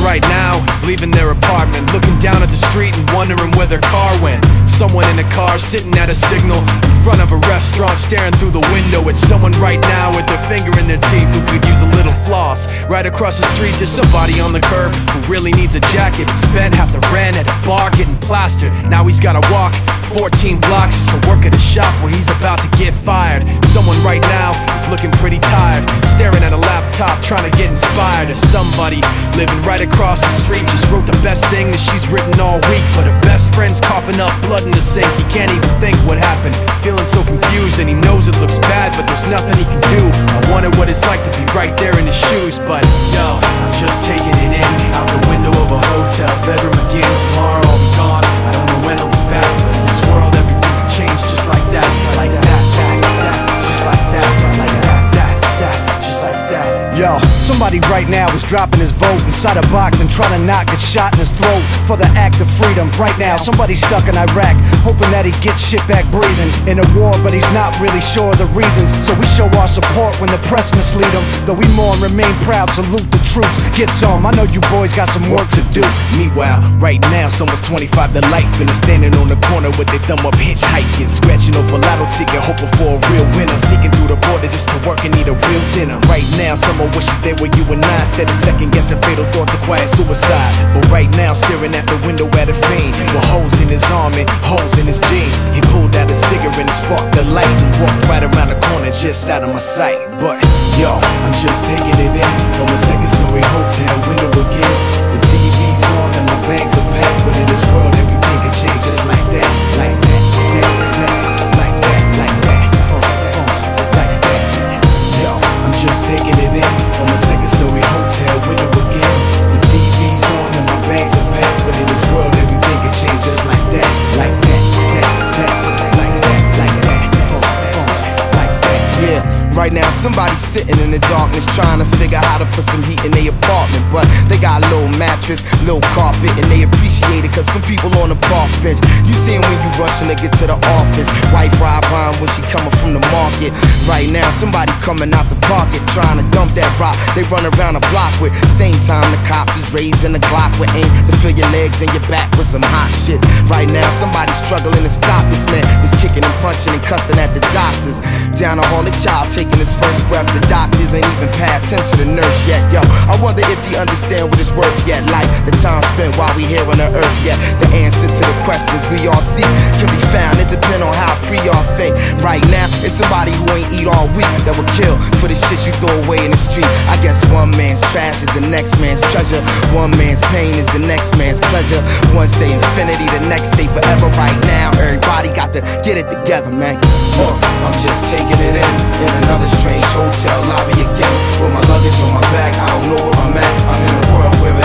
right now is leaving their apartment, looking down at the street and wondering where their car went. Someone in a car sitting at a signal in front of a restaurant, staring through the window at someone right now with their finger in their teeth who could use a little floss. Right across the street there's somebody on the curb who really needs a jacket and spent half the rent at a bar getting plastered. Now he's gotta walk 14 blocks just to work at a shop where he's about to get fired. Someone right now is looking pretty tired, staring at a laptop trying to get inspired. Or somebody living right across the street just wrote the best thing that she's written all week, but her best friend's coughing up blood in the sink. He can't even think what happened, feeling so confused, and he knows it looks bad but there's nothing he can do. I wonder what it's like to be right there in his shoes, but yo, I'm just taking it in, out the window of a hotel bedroom again. Tomorrow I'll be gone, I don't know when I'll be back, but in this world everything can change just like that, just like that, just like that, just like that, just like that, just like that. Yo, somebody right now is dropping his vote inside a box and trying to not get shot in his throat for the act of freedom. Right now, somebody's stuck in Iraq, hoping that he gets shit back breathing in a war, but he's not really sure of the reasons. So we show our support when the press mislead him. Though we mourn, remain proud, salute the troops. Get some, I know you boys got some work to do. Meanwhile, right now, someone's 25 to life and is standing on the corner with their thumb up hitchhiking, scratching off a lotto ticket, hoping for a real winner, sneaking through the border just to work and eat a real dinner. Right now, someone wishes they were you and I, instead of second guessing fatal thoughts of quiet suicide. But right now, staring at the window at a fiend with holes in his arm and holes in his jeans. He pulled out a cigarette and sparked the light and walked right around the corner just out of my sight. But yo, I'm just taking it in from a second-story hotel window again. The TV's on and my bags are packed, but in this world everything can change just like that, like that, like that, like that, like that, like that. Yo, I'm just taking it in from a second-story hotel window again. The TV's on and my bags are packed, but in this world everything can change just like that, like that, like that, like that, like that, like that. Yeah. Right now, somebody's sitting in the darkness trying to figure how to put some heat in their apartment, but they got a little mattress, little carpet, and they appreciate it cause some people on the park bench. You see 'em when you rushing to get to the office. Wife ride behind when she coming from the market. Right now, somebody coming out the pocket trying to dump that rock they run around the block with. Same time the cops is raising the Glock with aim to fill your legs and your back with some hot shit. Right now, somebody's struggling to stop this man that's kicking and punching and cussing at the doctors. Down the hall, the child taking his first breath, the doctors ain't even passed him to the nurse yet. Yo, I wonder if he understand what it's worth yet. Like the time spent while we here on the earth yet. The answer to the questions we all seek can be found. It depends on how free y'all think. Right now, it's somebody who ain't eat all week that will kill for the shit you throw away in the street. I guess one man's trash is the next man's treasure. One man's pain is the next man's pleasure. One say infinity, the next say forever. Right now, everybody got to get it together, man. I'm just taking it in another strange hotel lobby again, with my luggage on my back. I don't know where I'm at. I'm in a world where